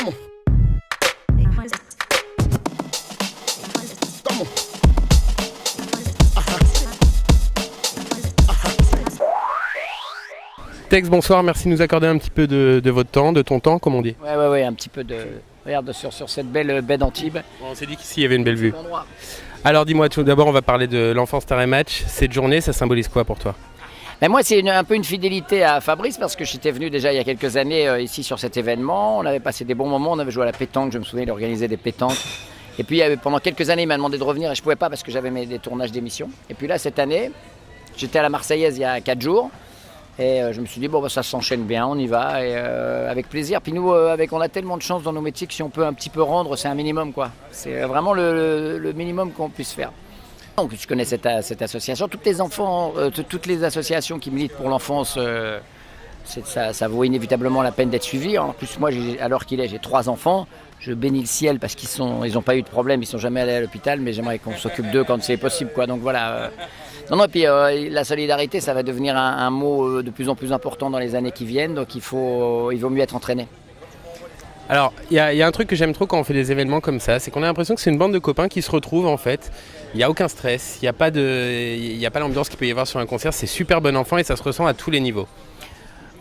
Come on. Come on. Tex, bonsoir, merci de nous accorder un petit peu de votre temps, de ton temps, comme on dit. Ouais, un petit peu de... Regarde sur cette belle baie d'Antibes. On s'est dit qu'ici il y avait une belle vue. Alors dis-moi, tout d'abord on va parler de l'Enfance Terre et Match. Cette journée, ça symbolise quoi pour toi? Mais moi, c'est un peu une fidélité à Fabrice parce que j'étais venu déjà il y a quelques années ici sur cet événement. On avait passé des bons moments, on avait joué à la pétanque, je me souviens, il organisait des pétanques. Et puis pendant quelques années, il m'a demandé de revenir et je ne pouvais pas parce que j'avais des tournages d'émissions. Et puis là, cette année, j'étais à la Marseillaise il y a 4 jours. Et je me suis dit, ça s'enchaîne bien, on y va, et avec plaisir. Puis nous, on a tellement de chance dans nos métiers que si on peut un petit peu rendre, c'est un minimum, quoi. C'est vraiment le minimum qu'on puisse faire. Donc, je connais cette association. Toutes les associations qui militent pour l'enfance, ça vaut inévitablement la peine d'être suivi. En plus, moi, à l'heure qu'il est, j'ai 3 enfants. Je bénis le ciel parce qu'ils n'ont pas eu de problème, ils ne sont jamais allés à l'hôpital, mais j'aimerais qu'on s'occupe d'eux quand c'est possible, quoi. Donc voilà. Non, et puis la solidarité, ça va devenir un mot de plus en plus important dans les années qui viennent, donc il vaut mieux être entraîné. Alors, il y a un truc que j'aime trop quand on fait des événements comme ça, c'est qu'on a l'impression que c'est une bande de copains qui se retrouvent en fait. Il n'y a aucun stress, il n'y a pas l'ambiance qu'il peut y avoir sur un concert, c'est super bon enfant et ça se ressent à tous les niveaux.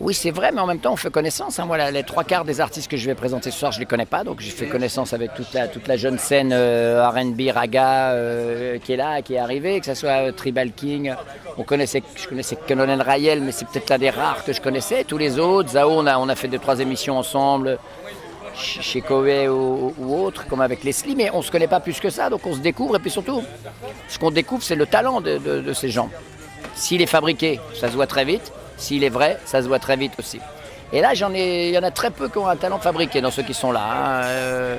Oui, c'est vrai, mais en même temps, on fait connaissance. Moi, les 3/4 des artistes que je vais présenter ce soir, je ne les connais pas. Donc, j'ai fait connaissance avec toute la jeune scène R&B, raga qui est là, qui est arrivée, que ce soit Tribal King. Je connaissais Colonel Rayel, mais c'est peut-être l'un des rares que je connaissais. Tous les autres, Zao, on a fait 2-3 émissions ensemble, chez Koé ou autres, comme avec Leslie, mais on ne se connaît pas plus que ça. Donc, on se découvre. Et puis surtout, ce qu'on découvre, c'est le talent de ces gens. S'il est fabriqué, ça se voit très vite. S'il est vrai, ça se voit très vite aussi. Et là, il y en a très peu qui ont un talent fabriqué dans ceux qui sont là.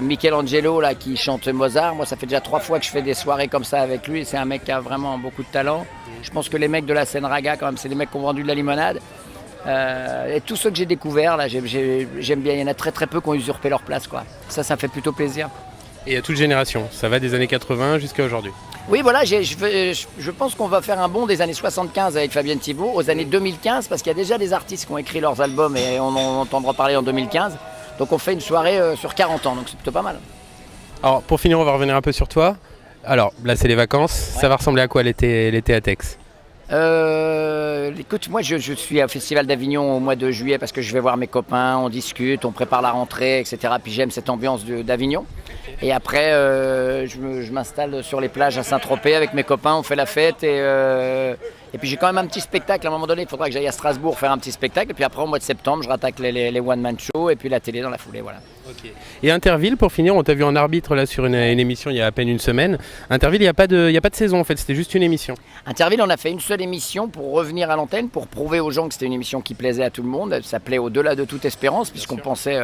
Michelangelo, là, qui chante Mozart, moi, ça fait déjà 3 fois que je fais des soirées comme ça avec lui. C'est un mec qui a vraiment beaucoup de talent. Je pense que les mecs de la scène raga, quand même, c'est des mecs qui ont vendu de la limonade. Et tous ceux que j'ai découverts, là, j'aime bien. Il y en a très très peu qui ont usurpé leur place, quoi. Ça fait plutôt plaisir. Et à toute génération, ça va des années 80 jusqu'à aujourd'hui. Oui, voilà, je pense qu'on va faire un bond des années 75 avec Fabienne Thibault aux années 2015 parce qu'il y a déjà des artistes qui ont écrit leurs albums et on en entendra parler en 2015. Donc on fait une soirée sur 40 ans, donc c'est plutôt pas mal. Alors pour finir, on va revenir un peu sur toi. Alors là, c'est les vacances. Ouais. Ça va ressembler à quoi l'été à Tex? Écoute, moi je suis au Festival d'Avignon au mois de juillet parce que je vais voir mes copains, on discute, on prépare la rentrée, etc. Puis j'aime cette ambiance d'Avignon. Et après, je m'installe sur les plages à Saint-Tropez avec mes copains, on fait la fête. Et puis j'ai quand même un petit spectacle. À un moment donné, il faudra que j'aille à Strasbourg faire un petit spectacle. Et puis après, au mois de septembre, je rattaque les one-man shows et puis la télé dans la foulée. Voilà. Okay. Et Interville, pour finir, on t'a vu en arbitre là, sur une émission il y a à peine une semaine. Interville, il n'y a pas de saison en fait, c'était juste une émission. Interville, on a fait une seule émission pour revenir à l'antenne, pour prouver aux gens que c'était une émission qui plaisait à tout le monde. Ça plaît au-delà de toute espérance, puisqu'on pensait...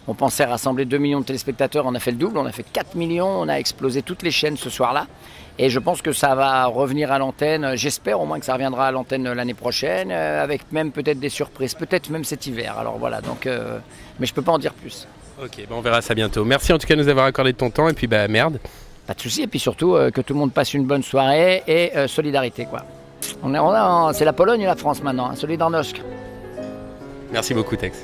On pensait rassembler 2 millions de téléspectateurs, on a fait le double, on a fait 4 millions, on a explosé toutes les chaînes ce soir-là. Et je pense que ça va revenir à l'antenne, j'espère au moins que ça reviendra à l'antenne l'année prochaine, avec même peut-être des surprises, peut-être même cet hiver. Alors voilà, donc, mais je ne peux pas en dire plus. Ok, on verra ça bientôt. Merci en tout cas de nous avoir accordé de ton temps et puis merde. Pas de souci, et puis surtout que tout le monde passe une bonne soirée et solidarité, quoi. C'est la Pologne et la France maintenant, Solidarność. Merci beaucoup Tex.